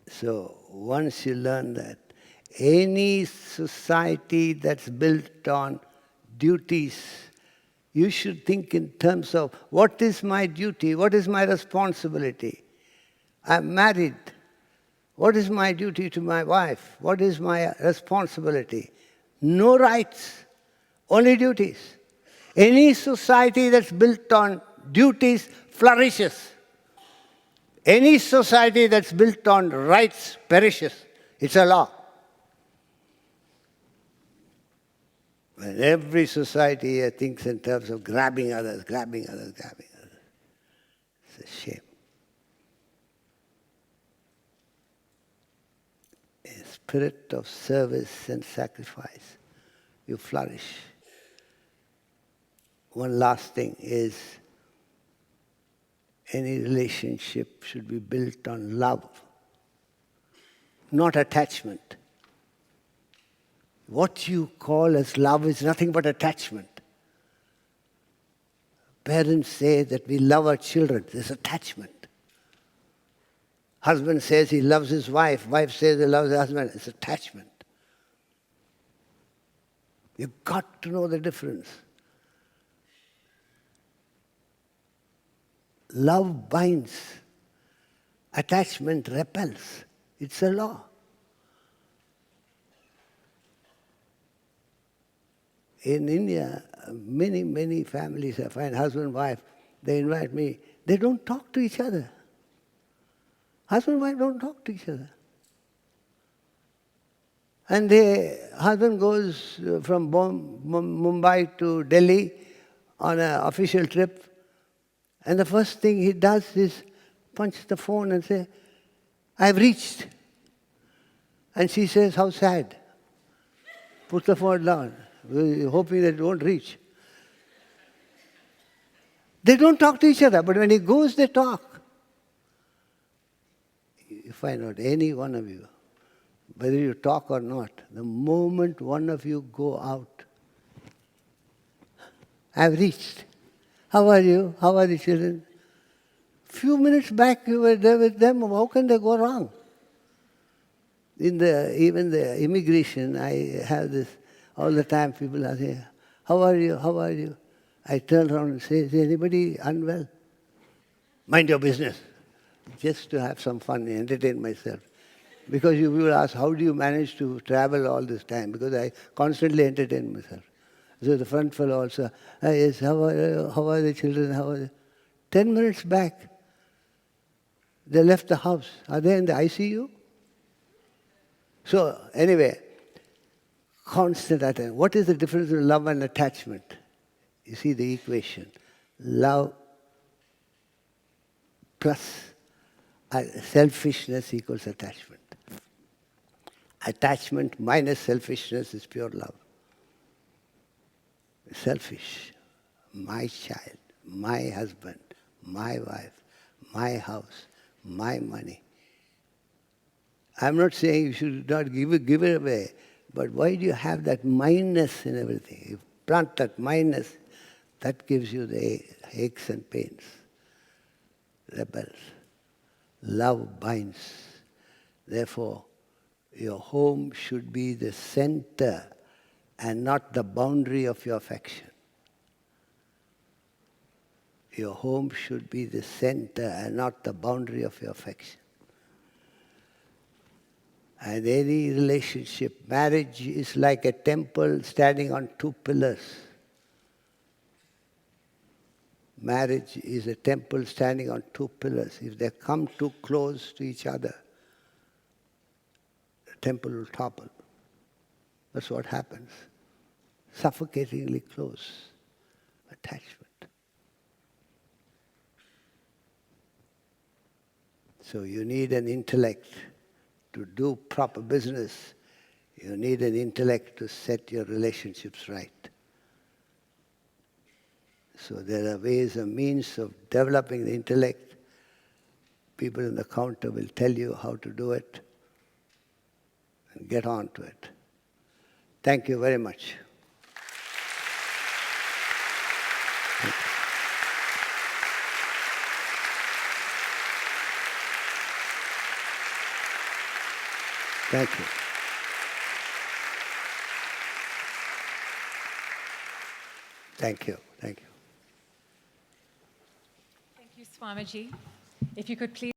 So once you learn that, any society that's built on duties, you should think in terms of what is my duty, what is my responsibility. I'm married. What is my duty to my wife? What is my responsibility? No rights, only duties. Any society that's built on duties flourishes. Any society that's built on rights perishes. It's a law. And every society thinks in terms of grabbing others, grabbing others, grabbing others. It's a shame. A spirit of service and sacrifice, you flourish. One last thing is, any relationship should be built on love, not attachment. What you call as love is nothing but attachment. Parents say that we love our children. There's attachment. Husband says he loves his wife. Wife says he loves her husband. It's attachment. You've got to know the difference. Love binds. Attachment repels. It's a law. In India, many families, I find husband and wife, they invite me, they don't talk to each other. Husband and wife don't talk to each other. And the husband goes from Mumbai to Delhi on an official trip, and the first thing he does is punch the phone and say, I've reached. And she says, how sad. Put the phone down, hoping that it won't reach. They don't talk to each other, but when he goes, they talk. You find out, any one of you, whether you talk or not, the moment one of you go out, I've reached. How are you? How are the children? Few minutes back you were there with them. How can they go wrong? Even the immigration, I have this all the time. People are saying, how are you? How are you? I turn around and say, is anybody unwell? Mind your business. Just to have some fun, entertain myself. Because you will ask, how do you manage to travel all this time? Because I constantly entertain myself. So the front fellow also, yes, how are the children? How are they? 10 minutes back, they left the house. Are they in the ICU? So anyway, constant attachment. What is the difference between love and attachment? You see the equation. Love plus selfishness equals attachment. Attachment minus selfishness is pure love. Selfish. My child, my husband, my wife, my house, my money. I'm not saying you should not give it away, but why do you have that minus in everything? You plant that minus, that gives you the aches and pains. Rebels. Love binds. Therefore, your home should be the center and not the boundary of your affection. Your home should be the center and not the boundary of your affection. And any relationship, marriage is like a temple standing on two pillars. Marriage is a temple standing on two pillars. If they come too close to each other, the temple will topple. That's what happens. Suffocatingly close attachment. So you need an intellect to do proper business. You need an intellect to set your relationships right. So there are ways and means of developing the intellect. People in the counter will tell you how to do it. And get on to it. Thank you very much. Thank you. Thank you. Thank you. Thank you, Swamiji. If you could please